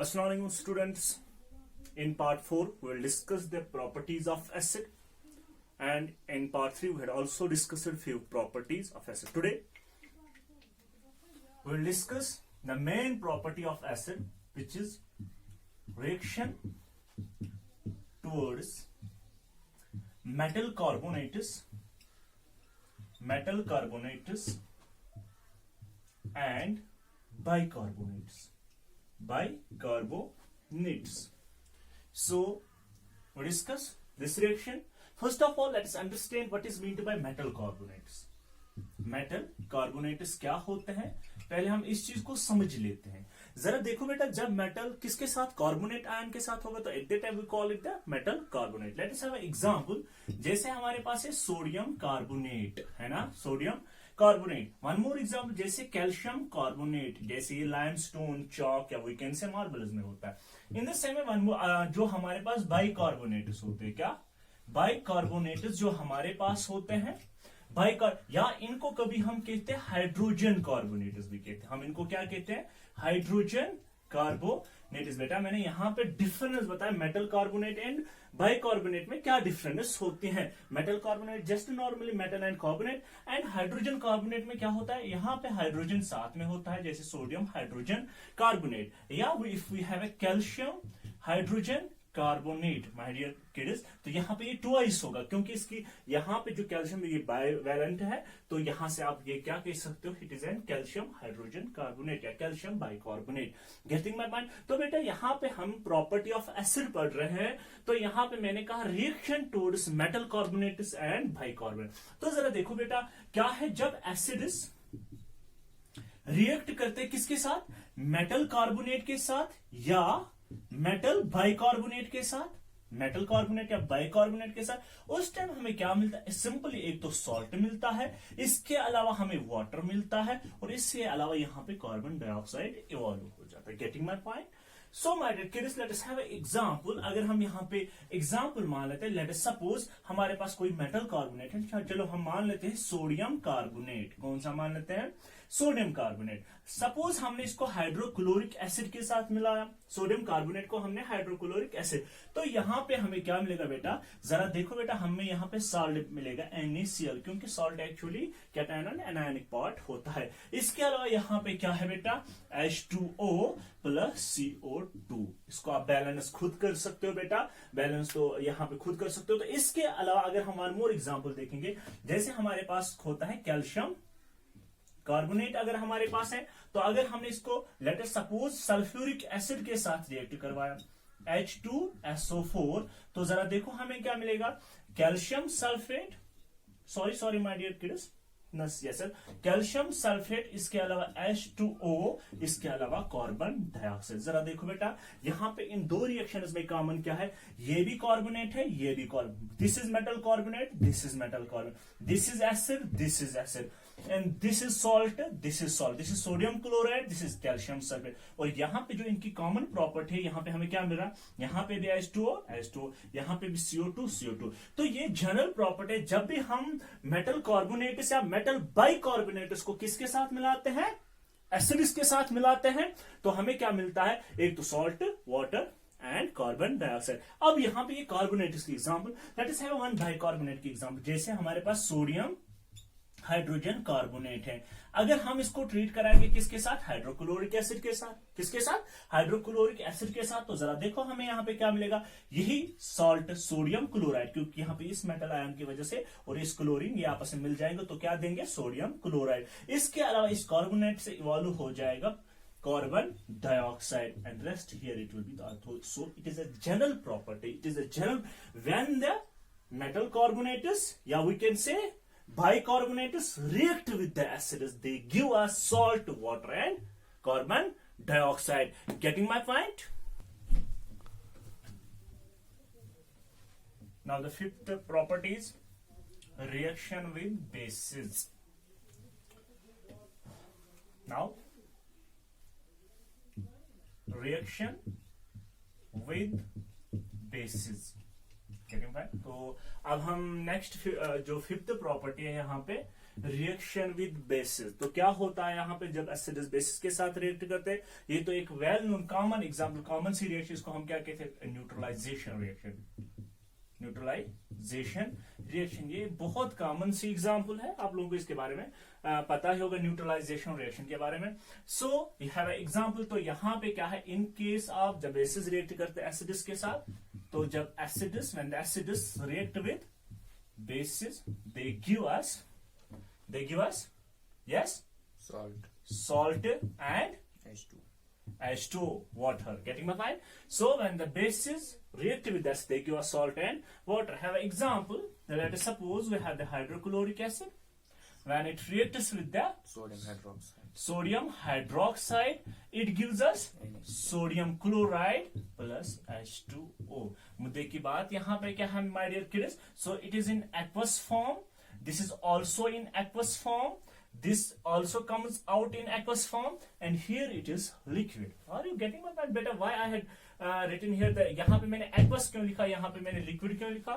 Assalamualaikum students. In part 4 we will discuss the properties of acid, and in part 3 we had also discussed a few properties of acid. Today we will discuss the main property of acid, which is reaction towards metal carbonates and bicarbonates. So we discuss this reaction. First of all, let us understand what is meant by metal carbonates. Metal carbonates क्या होते हैं, पहले हम इस चीज को समझ लेते हैं. जरा देखो बेटा, जब मेटल किसके साथ, कार्बोनेट आयन के साथ होगा, तो at the time we call it the metal carbonate. Let us have an example. जैसे हमारे पास है सोडियम कार्बोनेट, है ना, sodium carbonate. One more example, जैसे कैल्शियम कार्बोनेट, जैसे ये लाइमस्टोन, चॉक या वी कैन से मार्बल्स में होता है. In the same one more जो हमारे पास बाइकार्बोनेट्स होते हैं, क्या बाइकार्बोनेट्स जो हमारे पास होते हैं, या इनको कभी हम कहते हैं हाइड्रोजन कार्बोनेट्स भी कहते हैं. हम इनको क्या कहते हैं, हाइड्रोजन कार्बोनेट्स. बेटा मैंने यहाँ पे डिफरेंस बताया, मेटल कार्बोनेट एंड बाइकार्बोनेट में क्या डिफरेंस होते हैं. Metal carbonate just normally metal and carbonate, and hydrogen carbonate में क्या होता है, यहाँ पे हाइड्रोजन साथ में होता है, जैसे सोडियम हाइड्रोजन कार्बोनेट. या if we have a calcium hydrogen carbonate, my dear kids, तो यहाँ पे ये ट्वाइस होगा, क्योंकि इसकी यहाँ पे जो कैल्शियम ये बाइवेलेंट है, तो यहाँ से आप ये क्या कह सकते हो, it is an calcium hydrogen carbonate या calcium bicarbonate. Getting my point. तो बेटा यहाँ पे हम प्रॉपर्टी ऑफ एसिड पढ़ रहे हैं, तो यहाँ पे मैंने कहा reaction towards metal carbonates and bicarbonate. तो जरा देखो बेटा, क्या है, जब एसिड्स रिएक्ट करते किसके साथ, मेटल कार्बोनेट के साथ या मेटल बाइकार्बोनेट के साथ, मेटल कार्बोनेट या बाइकार्बोनेट के साथ, उस टाइम हमें क्या मिलता है, सिंपली एक तो सॉल्ट मिलता है, इसके अलावा हमें वाटर मिलता है, और इसके अलावा यहाँ पे कार्बन डाइऑक्साइड इवॉल्व हो जाता है. Getting my point. So my dear kids, let us have an example. अगर हम यहाँ पे एग्जांपल मान लेते हैं, लेट अस सपोज हमारे पास कोई मेटल कार्बोनेट है, चलो हम मान लेते हैं सोडियम कार्बोनेट. कौन सा मान लेते हैं, सोडियम कार्बोनेट. सपोज हमने इसको हाइड्रोक्लोरिक एसिड के साथ मिलाया, सोडियम कार्बोनेट को हमने हाइड्रोक्लोरिक एसिड, तो यहाँ पे हमें क्या मिलेगा बेटा, जरा देखो बेटा, हमें यहाँ पे सॉल्ट मिलेगा NaCl, क्योंकि salt actually cation anionic part होता है. इसके अलावा यहाँ पे क्या है बेटा, H2O प्लस CO2. इसको आप बैलेंस खुद कर सकते हो बेटा, बैलेंस तो यहाँ पे खुद कर सकते हो. तो इसके अलावा अगर हम वन मोर एग्जाम्पल देखेंगे, जैसे हमारे पास होता है कैल्शियम कार्बोनेट, अगर हमारे पास है, तो अगर हमने इसको late us suppose sulphuric acid के साथ रिएक्ट करवाया, H2SO4, तो जरा देखो हमें क्या मिलेगा, calcium sulphate, sorry my dear kids, yes sir, calcium sulphate, इसके अलावा H2O, इसके अलावा कार्बन डाइऑक्साइड. जरा देखो बेटा, यहाँ पे इन दो रिएक्शंस में कॉमन क्या है, ये भी कार्बोनेट है, ये भी carbon. This is metal carbonate, this is metal carbonate, this is acid, this is acid, and this is salt, this is salt, this is sodium chloride, this is calcium sulphate. और यहाँ पे जो इनकी common property है, यहाँ पे हमें क्या मिल रहा है, यहाँ पे भी H2O, यहाँ पे भी CO2. तो ये जनरल प्रॉपर्टी, जब भी हम मेटल कार्बोनेट्स या मेटल बाइकार्बोनेट्स को किसके साथ मिलाते हैं, एसिड्स के साथ मिलाते हैं, तो हमें क्या मिलता है, एक तो salt, water and carbon dioxide. अब यहाँ पे ये कार्बोनेट्स की example, let us have one bicarbonate की एग्जांपल. जैसे हमारे पास सोडियम हाइड्रोजन कार्बोनेट है, अगर हम इसको ट्रीट कराएंगे किसके साथ, हाइड्रोक्लोरिक एसिड के साथ, किसके साथ, हाइड्रोक्लोरिक एसिड के साथ, तो जरा देखो हमें यहाँ पे क्या मिलेगा, यही सॉल्ट सोडियम क्लोराइड, क्योंकि यहाँ पे इस मेटल आयन की वजह से और इस क्लोरीन ये आपस में मिल जाएंगे, तो क्या देंगे, सोडियम क्लोराइड. इसके अलावा इस कार्बोनेट से इवॉल्व हो जाएगा carbon dioxide, and rest here it will be. So it is a general property, it is a general when the metal carbonates या we can say bicarbonates react with the acids, they give us salt, water and carbon dioxide. Getting my point? Now the fifth property is reaction with bases. Now reaction with bases. तो अब हम next जो fifth property है यहाँ पे reaction with basis. तो क्या होता है यहाँ पे जब एसिड बेसिस के साथ रिएक्ट करते हैं, ये तो एक well known common example, common सी रिएक्शन, इसको हम क्या कहते हैं, न्यूट्रलाइजेशन रिएक्शन। न्यूट्रलाइजेशन रिएक्शन ये बहुत कॉमन सी एग्जांपल है, आप लोगों को इसके बारे में पता ही होगा न्यूट्रलाइजेशन रिएक्शन के बारे में। So you have example. तो यहाँ पे क्या है, इन केस ऑफ जब बेसिस रिएक्ट करते हैं एसिड्स के साथ, तो जब acids when the acids react with bases, they give us yes salt and H2 water. Getting my point? So when the bases react with us, they give us salt and water. Have an example. Let us suppose we have the hydrochloric acid. When it reacts with the sodium hydroxide, it gives us sodium chloride plus H2O. मुद्दे की बात यहाँ पे क्या है my dear kids? So it is in aqueous form. This is also in aqueous form. This also comes out in aqueous form, and here it is liquid. Are you getting my point better? Why I had written here that यहाँ पे मैंने aqueous क्यों लिखा, यहाँ पे मैंने liquid क्यों लिखा?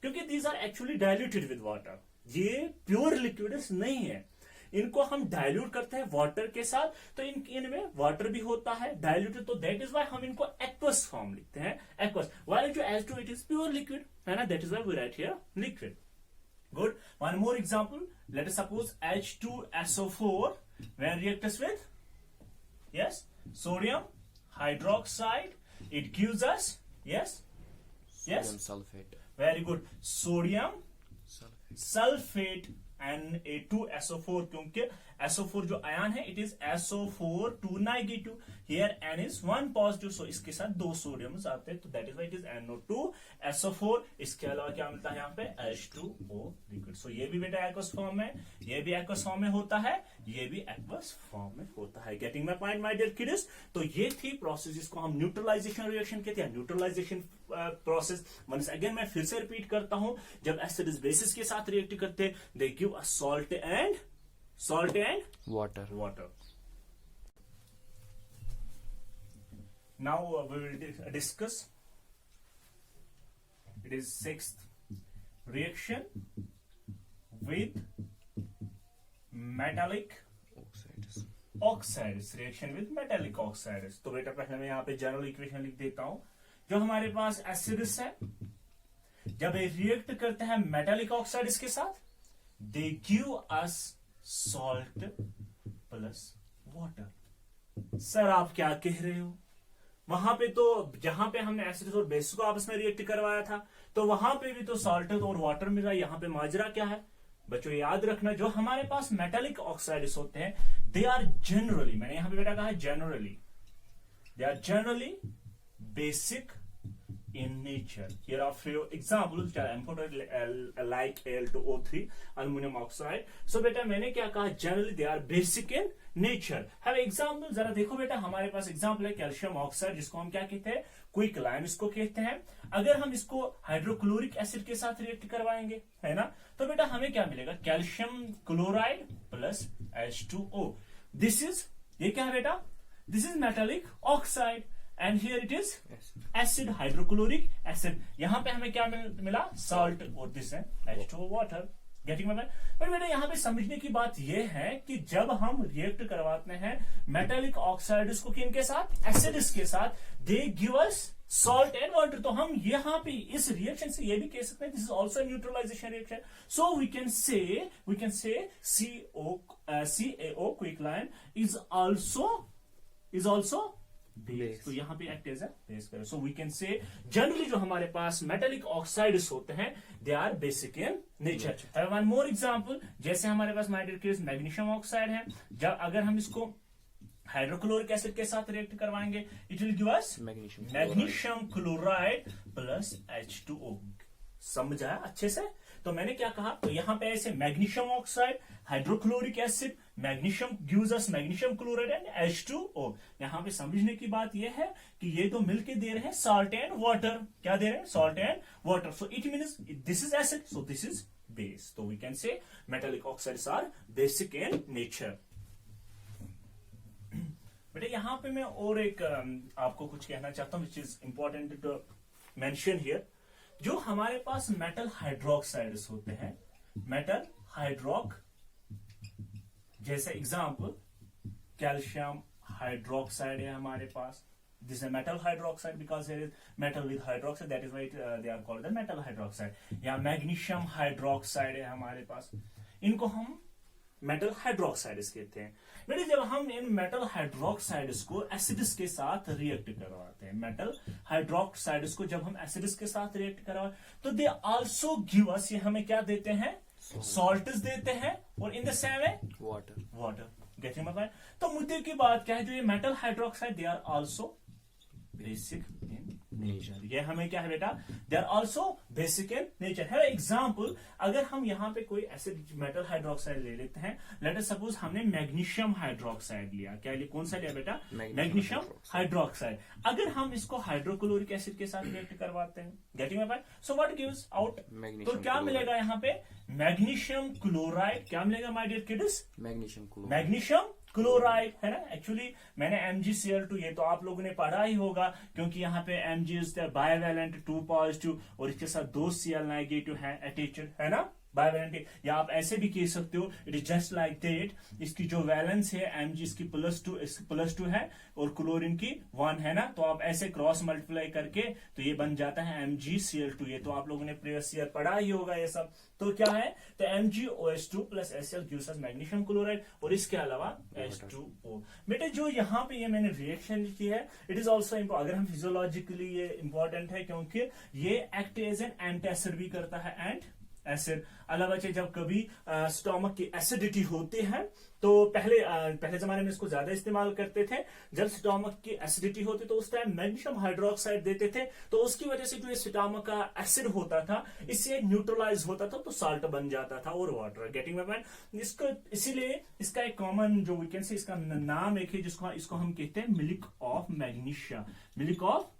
क्योंकि these are actually diluted with water. ये प्योर लिक्विड्स नहीं है, इनको हम डाइल्यूट करते हैं वाटर के साथ, तो इनमें वाटर भी होता है डाइल्यूटेड, तो दैट इज वाई हम इनको एक्वस फॉर्म लिखते हैं, एक्वस। व्हाइल जो H2 it is pure liquid है ना, that is why we write here liquid. Good, one more example, let us suppose H2SO4 when reacts with yes sodium hydroxide, it gives us yes sulphate. Very good, sodium sulphate Na2SO4, क्योंकि SO4 जो ion है it is SO4 2 negative, here N is 1 positive, so इसके साथ 2 sodium आते हैं, तो that is why it is NO2SO4। इसके अलावा क्या मिलता है यहाँ पे H2O लिक्विड। सो ये भी बेटा एक्वस फॉर्म में, ये भी एक्वस फॉर्म में होता है, ये भी एक्वस फॉर्म में होता है। Getting my point my dear kids? तो ये थी प्रोसेस जिसको हम न्यूट्रलाइजेशन रिएक्शन कहते हैं, न्यूट्रलाइजेशन प्रोसेस। वंस अगेन मैं फिर से रिपीट करता हूं, जब एसिड बेसिस के साथ रिएक्ट करते they give a salt and water. Now we will discuss, it is sixth reaction with metallic oxides, reaction with metallic oxides। तो बेटा पहले मैं यहाँ पे जनरल इक्वेशन लिख देता हूं। जो हमारे पास एसिड्स है, जब ये रिएक्ट करते हैं मेटालिक ऑक्साइड्स के साथ, they give us salt plus water. Sir आप क्या कह रहे हो? वहां पे तो जहां पे हमने एसिड और बेस को आपस में रिएक्ट करवाया था, तो वहां पे भी तो सॉल्ट और वाटर मिला, यहाँ पे माजरा क्या है? बच्चों याद रखना, जो हमारे पास मेटालिक ऑक्साइड्स होते हैं, दे आर जनरली, मैंने यहां पे बेटा कहा generally, they are generally basic in nature. Here are few examples which are important, like Al2O3 aluminum oxide. So बेटा मैंने क्या कहा, generally they are basic in nature. Have example, जरा देखो बेटा, हमारे पास एग्जाम्पल है कैल्शियम ऑक्साइड, जिसको हम क्या कहते हैं, क्विकलाइम इसको कहते हैं। अगर हम इसको हाइड्रोक्लोरिक एसिड के साथ रिएक्ट करवाएंगे, है ना, तो बेटा हमें क्या मिलेगा, calcium chloride plus H2O। This is, ये क्या है बेटा, this is metallic oxide, and here it is acid, hydrochloric acid. यहां पे हमें क्या मिला, सॉल्ट, और दिस है H2O water. Getting my point? पर बेटा यहाँ पे समझने की बात यह है कि जब हम रिएक्ट करवाते हैं मेटालिक ऑक्साइड्स को किन के साथ, एसिड्स के साथ, they give us salt and water. तो हम यहाँ पे इस रिएक्शन से ये भी कह सकते हैं, this is also neutralisation reaction. So we can say CaO quicklime is also base. तो यहाँ पे एक्ट एज अ बेस करें। So we can say generally जो हमारे पास मेटालिक ऑक्साइड्स होते हैं, they are basic in nature. One more example, जैसे हमारे पास मैग्नीशियम ऑक्साइड है, जब अगर हम इसको हाइड्रोक्लोरिक एसिड के साथ रिएक्ट करवाएंगे, it will give us magnesium chloride plus H2O। समझ आया अच्छे से? तो मैंने क्या कहा, तो यहां पे ऐसे magnesium oxide, hydrochloric acid, magnesium gives us magnesium chloride and H2O। यहां पे समझने की बात यह है कि ये तो मिलके दे रहे हैं सॉल्ट एंड वाटर। क्या दे रहे हैं, salt and water. So it means this is acid, so this is base. तो we can say metallic oxides are basic in nature. बेटा यहां पे मैं और एक आपको कुछ कहना चाहता हूं, which is important to mention here. जो हमारे पास मेटल हाइड्रोक्साइड्स होते हैं, मेटल हाइड्रोक्साइड्स जैसे एग्जाम्पल कैल्शियम हाइड्रोक्साइड है हमारे पास, दिस है metal hydroxide because there is metal with hydroxide, that is why they are called the metal hydroxide. या मैग्नीशियम हाइड्रोक्साइड है हमारे पास, इनको हम मेटल हाइड्रोक्साइड्स कहते हैं। बेटे जब हम इन मेटल हाइड्रोक्साइड्स को एसिड्स के साथ रिएक्ट करवाते हैं, मेटल हाइड्रोक्साइड्स को जब हम एसिड्स के साथ रिएक्ट करवाते तो दे आल्सो गिव अस, ये हमें क्या देते हैं, सॉल्ट्स देते हैं, और in the same way water. Getting my point? तो मुद्दे की बात क्या है, जो ये metal hydroxide they are also basic in nature. ये हमें क्या है बेटा, they are also basic in nature है। एग्जाम्पल, अगर हम यहाँ पे कोई एसिड मेटल हाइड्रोक्साइड ले लेते हैं, लेट अस सपोज हमने मैग्नीशियम हाइड्रोक्साइड लिया, क्या लिया, कौन सा लिया बेटा, मैग्नीशियम हाइड्रोक्साइड। अगर हम इसको हाइड्रोक्लोरिक एसिड के साथ रिएक्ट करवाते हैं, getting my point, so what gives out, तो क्या मिलेगा यहाँ पे, मैग्नीशियम क्लोराइड। क्या मिलेगा my dear kids, magnesium chloride है ना। एक्चुअली मैंने MgCl2, ये तो आप लोगों ने पढ़ा ही होगा, क्योंकि यहाँ पे Mg इज द बायवैलेंट 2 पॉजिटिव और इसके साथ 2 Cl नेगेटिव है अटैच्ड, है ना, बायवैलेंट। या आप ऐसे भी कह सकते हो, it is just like that, इसकी जो वैलेंस है Mg इसकी +2, इसकी +2 है और क्लोरीन की 1 है ना, तो आप ऐसे क्रॉस मल्टीप्लाई करके तो ये बन जाता है MgCl2। ये तो आप लोगों ने प्रीवियस ईयर पढ़ा ही होगा ये सब। तो क्या है, तो MgOH2 + Cl gives us magnesium chloride, और इसके अलावा H2O। बेटे जो यहाँ पे ये मैंने रिएक्शन लिखी है, इट इज ऑल्सो अगर हम फिजियोलॉजिकली ये इंपॉर्टेंट है, क्योंकि ये एक्ट एज एन एंटासिड भी करता है, एंड एसिड। अलावा जब कभी स्टोमक की एसिडिटी होती है, तो पहले जमाने में इसको ज्यादा इस्तेमाल करते थे। जब स्टोमक की एसिडिटी होती तो उस टाइम मैग्नीशियम हाइड्रोक्साइड देते थे, तो उसकी वजह से जो ये स्टोमक का एसिड होता था, इससे न्यूट्रलाइज होता था, तो साल्ट बन जाता था और वाटर। Getting my point? इसको इसीलिए इसका एक कॉमन जो वी कैन से इसका नाम एक है, इसको हम कहते हैं milk of magnesia, milk of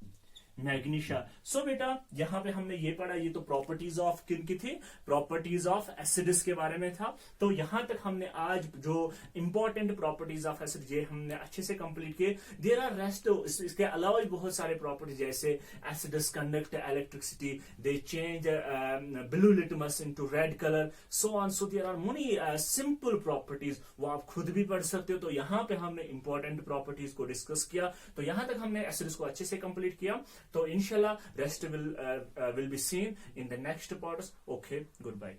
magnesia. So बेटा यहां पे हमने ये पढ़ा, ये तो प्रॉपर्टीज ऑफ किन की थी, प्रॉपर्टीज ऑफ एसिड्स के बारे में था। तो यहां तक हमने आज जो इंपॉर्टेंट प्रॉपर्टीज ऑफ एसिड ये हमने अच्छे से कंप्लीट किए। देयर आर रेस्ट, इसके अलावा भी बहुत सारे प्रॉपर्टीज, जैसे acids conduct electricity, they change blue litmus into red colour, so on. So there are many simple properties, वो आप खुद भी पढ़ सकते हो। तो यहां पे हमने इंपॉर्टेंट प्रॉपर्टीज को डिस्कस किया। तो यहां तक हमने एसिड्स को अच्छे से कंप्लीट किया। तो इंशाल्लाह rest will be seen in the next parts. Okay, goodbye.